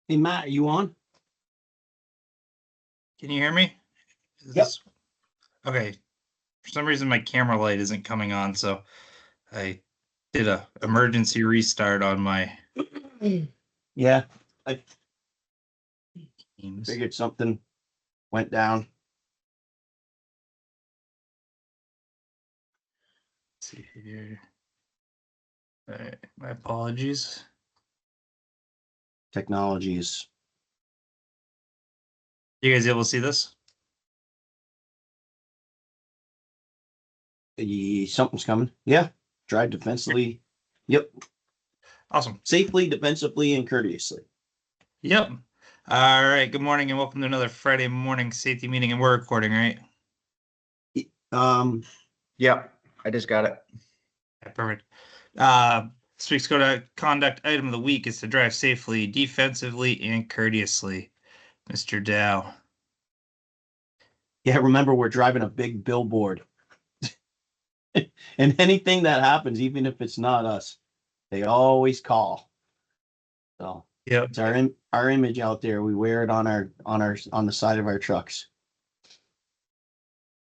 Hey, Matt, are you on? Can you hear me? Is Yep. this okay? For some reason, my camera light isn't coming on, so I did a emergency restart on my Yeah, I Teams. figured something went down. Let's see here. All right, my apologies. Technologies. You guys able to see this? Something's coming. Yeah. Drive defensively. Yep. Awesome. Safely, defensively, and courteously. Yep. All right. Good morning and welcome to another Friday morning safety meeting, and we're recording, right? Um, Yep, I just got it. Yeah, perfect. This week's code of conduct item of the week is to drive safely, defensively, and courteously. Mr. Dow. yeah, remember we're driving a big billboard. And anything that happens, even if it's not us, they always call. So Yep. it's our image out there. We wear it on the side of our trucks.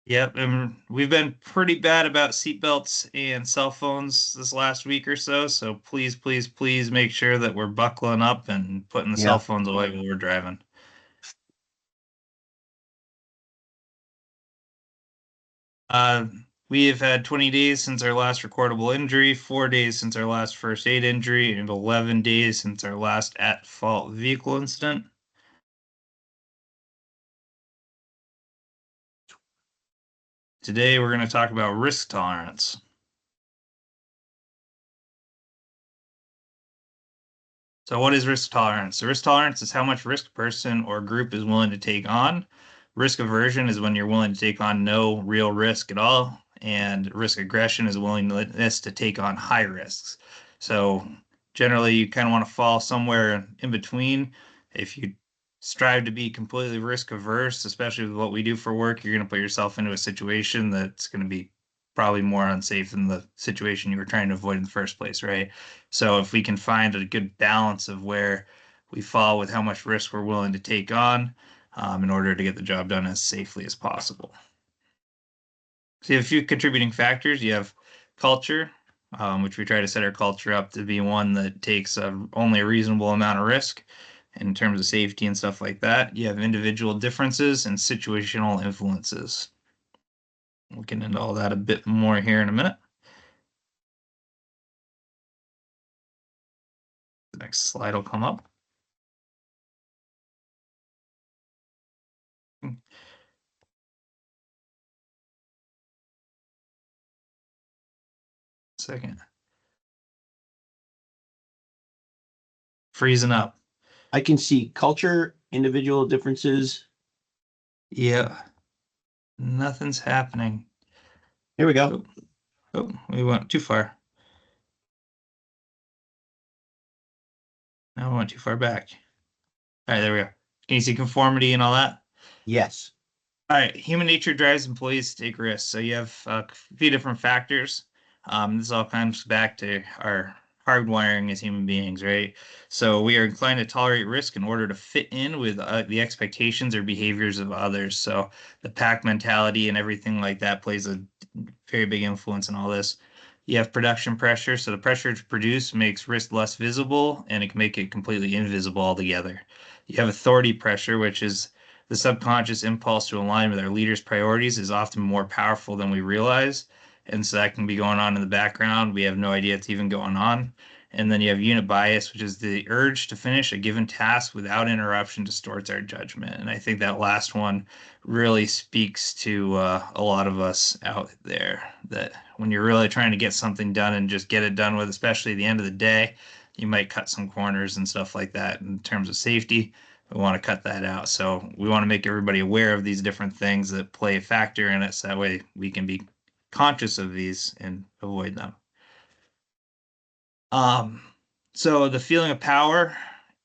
Yep, and we've been pretty bad about seatbelts and cell phones this last week or so. So please, please, please make sure that we're buckling up and putting the cell Yeah. phones away while we're driving. Uh, we have had 20 days since our last recordable injury, 4 days since our last first aid injury, and 11 days since our last at-fault vehicle incident. Today, we're going to talk about risk tolerance. So what is risk tolerance? So risk tolerance is how much risk a person or group is willing to take on. Risk aversion is when you're willing to take on no real risk at all. And risk aggression is willingness to take on high risks. So generally, you kind of want to fall somewhere in between. If you strive to be completely risk averse, especially with what we do for work, you're going to put yourself into a situation that's going to be probably more unsafe than the situation you were trying to avoid in the first place, right? So if we can find a good balance of where we fall with how much risk we're willing to take on in order to get the job done as safely as possible. So you have a few contributing factors. You have culture, which we try to set our culture up to be one that takes only a reasonable amount of risk in terms of safety and stuff like that. You have individual differences and situational influences. We'll get into all that a bit more here in a minute. The next slide will come up. Second. Freezing up. I can see culture, individual differences. Yeah. Nothing's happening. Here we go. Oh, we went too far. Now we went too far back. All right, there we go. Can you see conformity and all that? Yes. All right, human nature drives employees to take risks. So you have a few different factors. This all comes back to our hardwiring as human beings, right? So we are inclined to tolerate risk in order to fit in with the expectations or behaviors of others. So the pack mentality and everything like that plays a very big influence in all this. You have production pressure. So the pressure to produce makes risk less visible and it can make it completely invisible altogether. You have authority pressure, which is the subconscious impulse to align with our leaders' priorities is often more powerful than we realize. And so that can be going on in the background. We have no idea it's even going on. And then you have unit bias, which is the urge to finish a given task without interruption distorts our judgment. And I think that last one really speaks to a lot of us out there that when you're really trying to get something done and just get it done with, especially at the end of the day, you might cut some corners and stuff like that in terms of safety. We want to cut that out. So we want to make everybody aware of these different things that play a factor in it. So that way we can be conscious of these and avoid them. Um, so the feeling of power,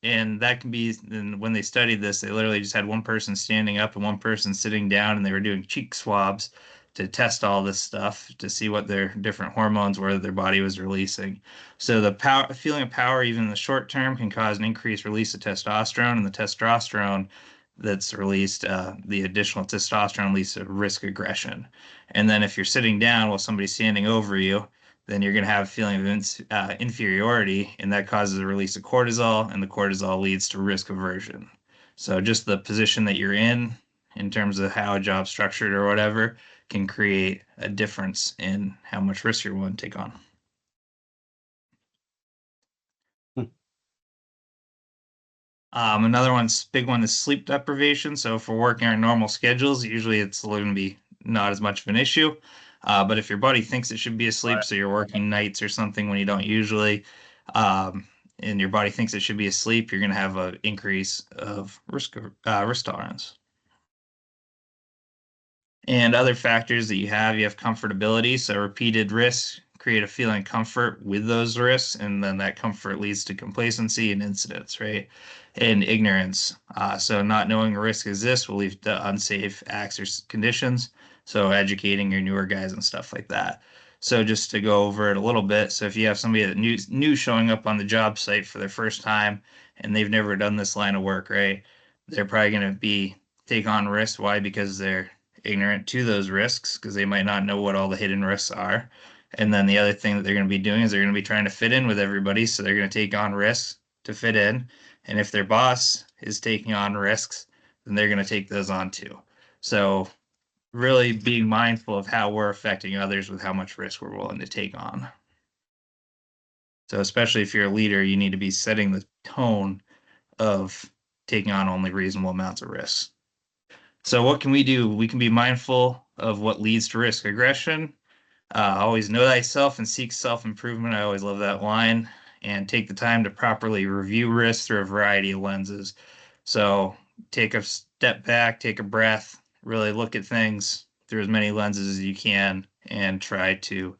and that can be, and when they studied this, they literally just had one person standing up and one person sitting down, and they were doing cheek swabs to test all this stuff to see what their different hormones were that their body was releasing. So the feeling of power, even in the short term, can cause an increased release of testosterone, and the testosterone that's released, the additional testosterone leads to risk aggression. And then if you're sitting down while somebody's standing over you, then you're going to have a feeling of inferiority, and that causes a release of cortisol, and the cortisol leads to risk aversion. So just the position that you're in terms of how a job's structured or whatever, can create a difference in how much risk you're willing to take on. Another big one is sleep deprivation. So if we're working our normal schedules, usually it's going to be not as much of an issue. But if your body thinks it should be asleep, so you're working nights or something when you don't usually, and your body thinks it should be asleep, you're going to have an increase of risk tolerance. And other factors that you have comfortability. So repeated risks create a feeling of comfort with those risks, and then that comfort leads to complacency and incidents, right? And ignorance. So not knowing a risk exists will lead to unsafe acts or conditions. So educating your newer guys and stuff like that. So just to go over it a little bit. So if you have somebody that new showing up on the job site for their first time and they've never done this line of work, right? They're probably going to take on risks. Why? Because they're ignorant to those risks, because they might not know what all the hidden risks are. And then the other thing that they're going to be doing is they're going to be trying to fit in with everybody. So they're going to take on risks to fit in. And if their boss is taking on risks, then they're going to take those on too. So really being mindful of how we're affecting others with how much risk we're willing to take on. So especially if you're a leader, you need to be setting the tone of taking on only reasonable amounts of risks. So what can we do? We can be mindful of what leads to risk aggression. Always know thyself and seek self-improvement. I always love that line. And take the time to properly review risks through a variety of lenses. So take a step back, take a breath, really look at things through as many lenses as you can, and try to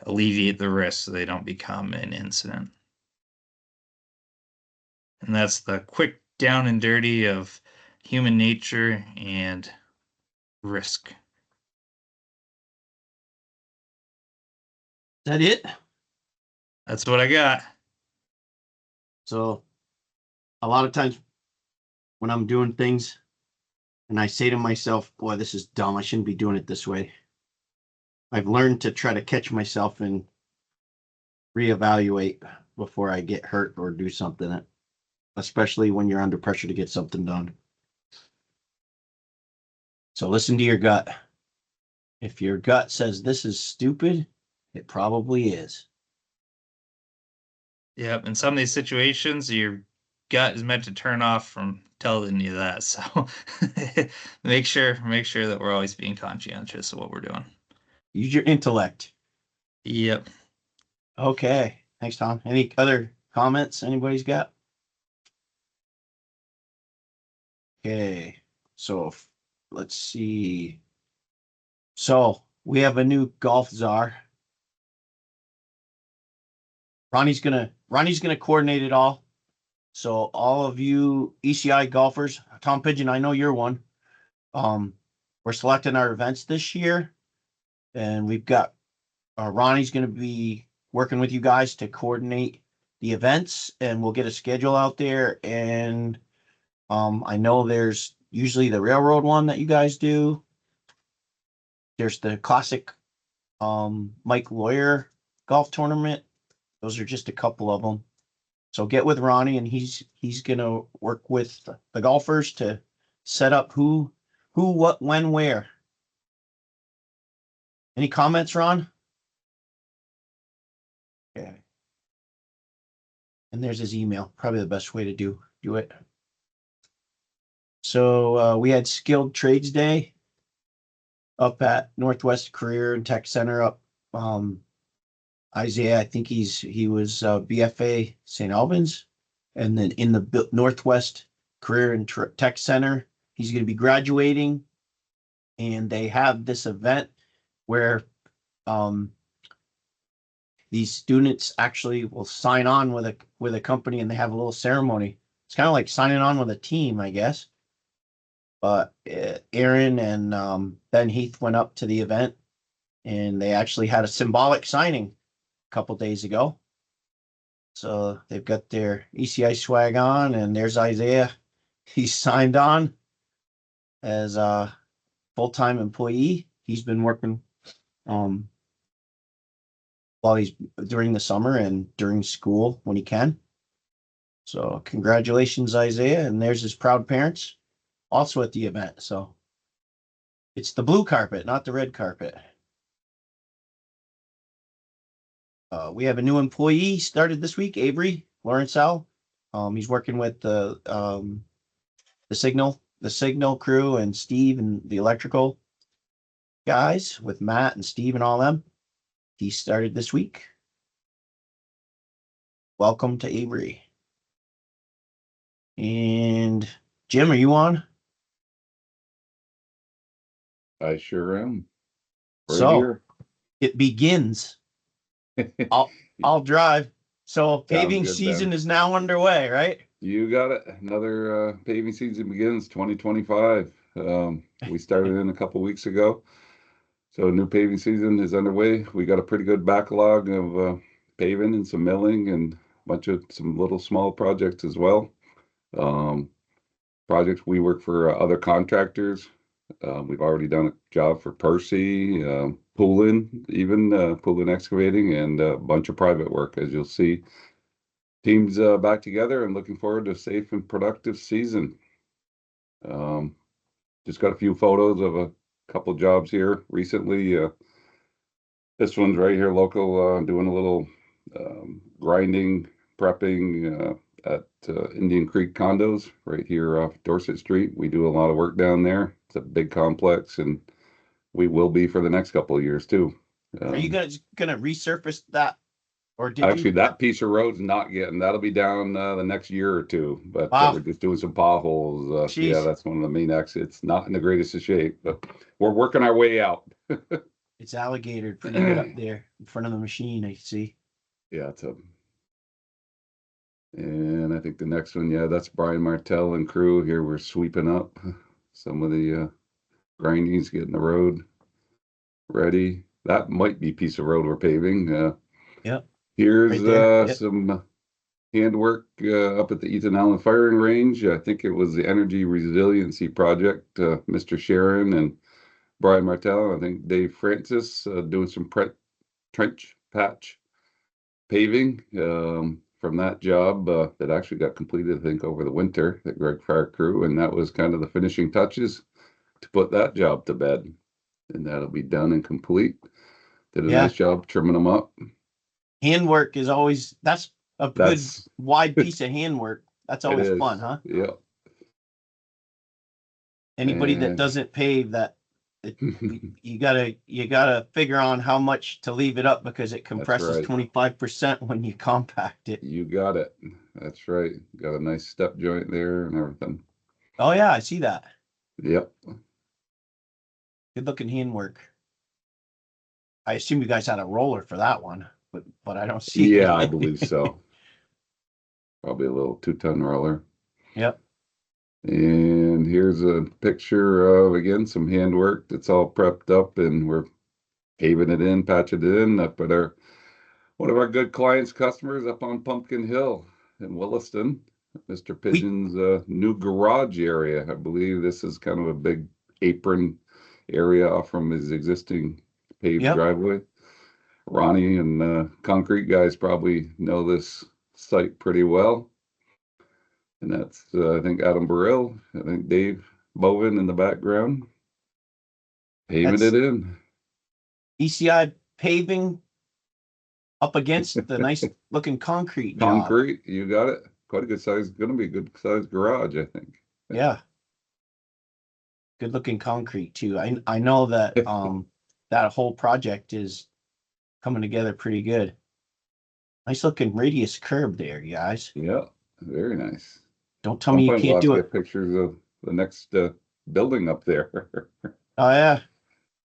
alleviate the risks so they don't become an incident. And that's the quick down and dirty of human nature and risk. Is that it? That's what I got. So a lot of times when I'm doing things and I say to myself, boy, this is dumb, I shouldn't be doing it this way, I've learned to try to catch myself and reevaluate before I get hurt or do something, especially when you're under pressure to get something done. So listen to your gut. If your gut says this is stupid, it probably is. Yep. In some of these situations, your gut is meant to turn off from telling you that. So make sure that we're always being conscientious of what we're doing. Use your intellect. Yep. Okay. Thanks, Tom. Any other comments anybody's got? Okay. So let's see. So we have a new golf czar. Ronnie's gonna coordinate it all. So all of you ECI golfers, Tom Pigeon, I know you're one. We're selecting our events this year, and we've got Ronnie's going to be working with you guys to coordinate the events, and we'll get a schedule out there. And I know there's usually the railroad one that you guys do. There's the classic Mike Lawyer golf tournament. Those are just a couple of them. So get with Ronnie, and he's gonna work with the golfers to set up who, what, when, where. Any comments, Ron? Okay. And there's his email. Probably the best way to do it. So we had Skilled Trades Day up at Northwest Career and Tech Center up. Isaiah, I think he was BFA St. Albans, and then in the Northwest Career and Tech Center, he's going to be graduating, and they have this event where these students actually will sign on with a company, and they have a little ceremony. It's kind of like signing on with a team, I guess. But Aaron and Ben Heath went up to the event and they actually had a symbolic signing a couple days ago. So they've got their ECI swag on, and there's Isaiah. He's signed on as a full-time employee. He's been working while he's during the summer and during school when he can. So congratulations, Isaiah. And there's his proud parents also at the event. So it's the blue carpet, not the red carpet. We have a new employee started this week, Avery Lawrencell. He's working with the signal crew, and Steve and the electrical guys with Matt and Steve and all them. He started this week. Welcome to Avery. And Jim, are you on? I sure am. Right So here. it begins. I'll drive. So paving good, season Ben. is now underway, right? You got it. Another paving season begins 2025. We started in a couple weeks ago. So new paving season is underway. We got a pretty good backlog of paving and some milling and a bunch of some little small projects as well. Projects we work for other contractors. We've already done a job for Percy, Poulin, even Poulin Excavating, and a bunch of private work, as you'll see. Teams back together and looking forward to a safe and productive season. Just got a few photos of a couple jobs here recently. This one's right here local, doing a little grinding, prepping at Indian Creek Condos right here off Dorset Street. We do a lot of work down there. It's a big complex, and we will be for the next couple of years too. Are you gonna resurface that, or did Actually, you? that piece of road's not getting. That'll be down the next year or two. But Wow. we're just doing some potholes. Yeah, Jeez. that's one of the main exits. Not in the greatest of shape, but we're working our way out. It's alligator pretty good up there in front of the machine, I see. Yeah, and I think the next one, yeah, that's Brian Martell and crew here. We're sweeping up some of the grindings, getting the road ready. That might be a piece of road we're paving. Yep. Here's Right there. Yep. some handwork up at the Ethan Allen Firing Range. I think it was the Energy Resiliency Project. Mr. Sharon and Brian Martell. I think Dave Francis doing some trench patch paving from that job that actually got completed, I think, over the winter, the Greg Fire crew, and that was kind of the finishing touches to put that job to bed, and that'll be done and complete. Did a Yeah. nice job trimming them up. Handwork is always, that's a good wide piece of handwork. That's always is. fun, huh? Yeah. Anybody that And- doesn't pave that, you gotta figure on how much to leave it up, because it compresses right. 25% when you compact it. You got it. That's right. Got a nice step joint there and everything. Oh yeah, I see that. Yep. Good looking handwork. I assume you guys had a roller for that one, but I don't see. Yeah, I believe so. Probably a little 2-ton roller. Yep. And here's a picture of, again, some handwork that's all prepped up, and we're paving it in, patching it in up at one of our good clients, customers up on Pumpkin Hill in Williston, Mr. Pigeon's new garage area. I believe this is kind of a big apron area off from his existing paved Yep. driveway. Ronnie and concrete guys probably know this site pretty well. And that's, I think, Adam Burrell, I think Dave Bovin in the background, paving That's- it in. ECI paving up against the nice looking concrete job. Concrete, you got it. Quite a good size, gonna be a good size garage, I think. Yeah. Good looking concrete too. I know that that whole project is coming together pretty good. Nice looking radius curb there, you guys. Yeah, very nice. Don't tell me you Sometime we'll can't have to do get it. pictures of the next building up there. Oh yeah.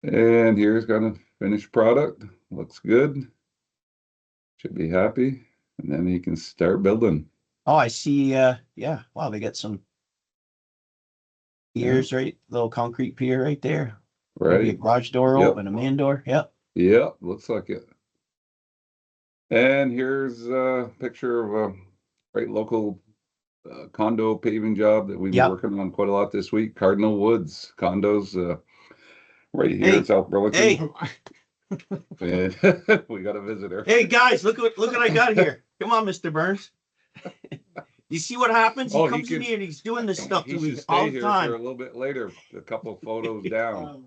And here's kind of finished product. Looks good. Should be happy. And then he can start building. Oh, I see. Yeah. Wow, they got some piers, right? Little concrete pier right there. Maybe a Right? garage door Yep. open, a man door. Yep. Yeah, looks like it. And here's a picture of a great local condo paving job that we've been Yep. working on quite a lot this week. Cardinal Woods condos, right here Hey, in South Burlington. Hey, And we got a visitor. hey, guys, look what I got here. Come on, Mr. Burns. You see what happens? He Oh, he comes in can- here and he's doing this stuff He to should me stay all the here for a time. little bit later, a couple photos down.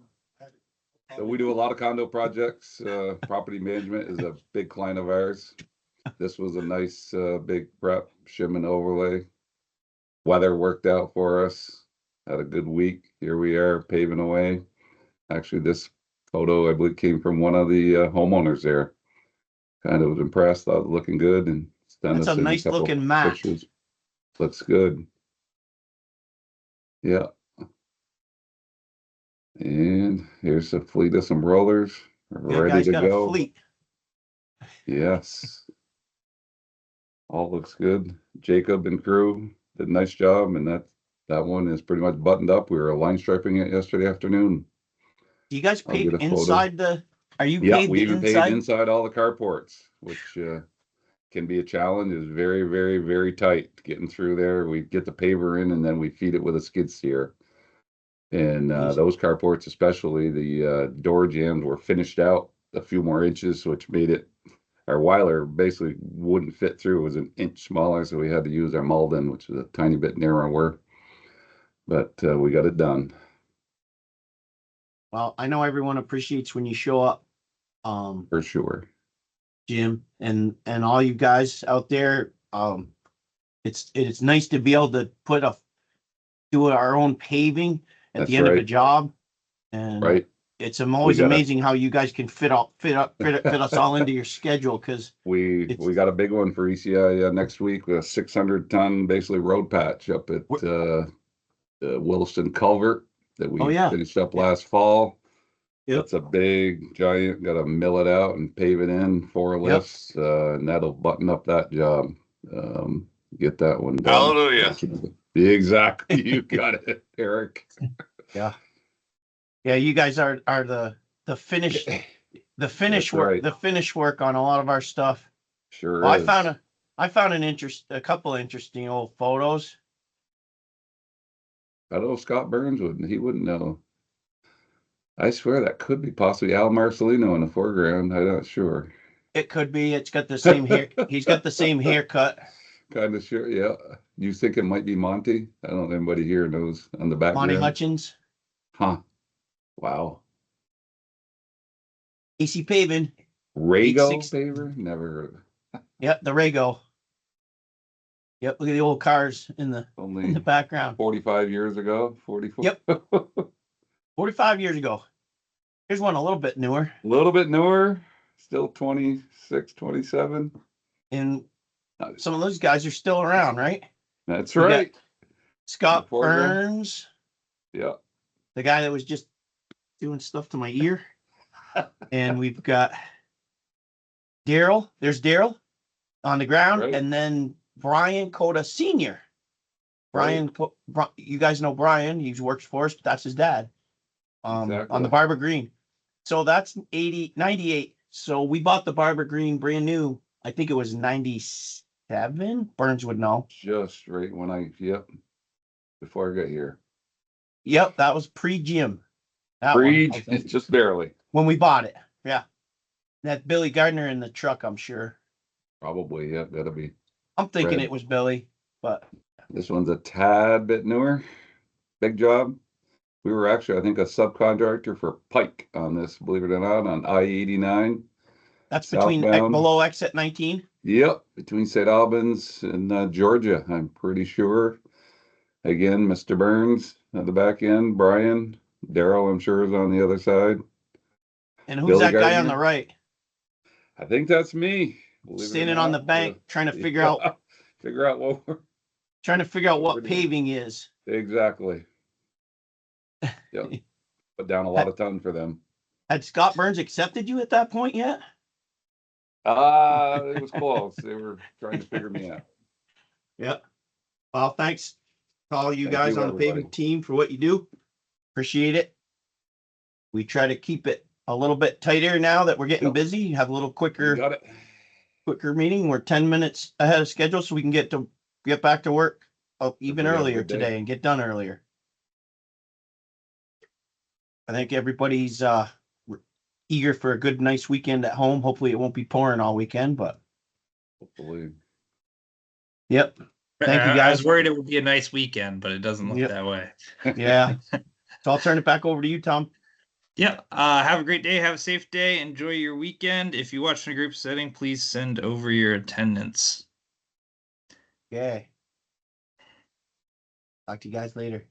So we do a lot of condo projects. Property management is a big client of ours. This was a nice, big prep, shim and overlay. Weather worked out for us. Had a good week. Here we are paving away. Actually, this photo, I believe, came from one of the homeowners there. Kind of was impressed, thought it was looking good, and sent That's us a in nice couple looking mat. pictures. Looks good. Yeah. And here's a fleet of some rollers That ready guy's to got a go. fleet. Yes. All looks good. Jacob and crew did a nice job, and that one is pretty much buttoned up. We were line striping it yesterday afternoon. Do you guys I'll pave get a photo. inside the? Are you Yeah, paved we the even paved inside? inside all the carports, which can be a challenge. It's very, very, very tight getting through there. We get the paver in and then we feed it with a skid steer. And Jeez. those carports, especially the door jambs, were finished out a few more inches, which made it our Weiler basically wouldn't fit through. It was an inch smaller, so we had to use our Malden, which is a tiny bit narrower. But we got it done. Well, I know everyone appreciates when you show up, For sure. Jim, and all you guys out there. It's nice to be able to do our own paving at That's the end of a right. job, and Right. it's always gotta- amazing how you guys can fit us all into your schedule. Because We It's- got a big one for ECI next week, a 600-ton basically road patch up at Williston Culvert that we Oh, yeah. finished up last fall. Yep. It's a big giant, got to mill it out and pave it in, 4 lifts, and that'll button up that job. Get that one done. Hallelujah. Exactly. You got it, Eric. yeah, you guys are the finish That's work right. the finish work on a lot of our stuff. Sure Well, is. I found a couple interesting old photos. I know Scott Burns wouldn't. He wouldn't know. I swear that could be possibly Al Marcelino in the foreground. I'm not sure. It could be. It's got the same hair. He's got the same haircut. Kind of sure. Yeah. You think it might be Monty? I don't know if anybody here knows on the background. Monty Hutchins, Huh. Wow. AC Paving. Rago 86 paver? Never heard of it. Yep, the Rago. Yep, look at the old cars in the Only background. 45 years ago. 44. Yep. 45 years ago. Here's one a little bit newer. A little bit newer. Still 26, 27. And some of those guys are still around, right? That's We got right. Scott The foreground. Burns, Yeah. the guy that was just doing stuff to my ear. And we've got Daryl. There's Daryl on the ground. Right. And then Brian Coda Sr. You guys know Brian. He works for us. That's his dad. On Exactly. the Barber Green. So that's 98. So we bought the Barber Green brand new. I think it was 97. Burns would know. Just right when yep. Before I got here. Yep, that was pre-Jim. Just barely. When we bought it. Yeah. That Billy Gardner in the truck, I'm sure. Probably, yeah, gotta be. I'm thinking Right. it was Billy, but This one's a tad bit newer. Big job. We were actually, I think, a subcontractor for Pike on this, believe it or not, on I-89. that's between Southbound. below exit 19. Yep, between St. Albans and Georgia, I'm pretty sure. Again, Mr. Burns at the back end, Brian, Daryl, I'm sure, is on the other side. And who's Billy that guy on Gardner. the right? I think that's me. believe it or Standing on the not. bank trying to figure out what we're what Pretty- paving is. exactly. Yep. Put down a lot of ton for them. Had Scott Burns accepted you at that point yet? It was close. They were trying to figure me out. Yep. Well, thanks to all you Thank guys you, on the paving everybody. team for what you do. Appreciate it. We try to keep it a little bit tighter now that we're getting Yep. busy. Have a little You quicker got it. meeting. We're 10 minutes ahead of schedule so we can get back to work even Everybody have a earlier good day. today and get done earlier. I think everybody's eager for a good, nice weekend at home. Hopefully it won't be pouring all weekend, but Hopefully. yep. Thank you, I guys. was worried it would be a nice weekend, but it doesn't look Yep. that way. Yeah. So I'll turn it back over to you, Tom. Yeah. Have a great day. Have a safe day. Enjoy your weekend. If you watch in a group setting, please send over your attendance. Okay. Talk to you guys later.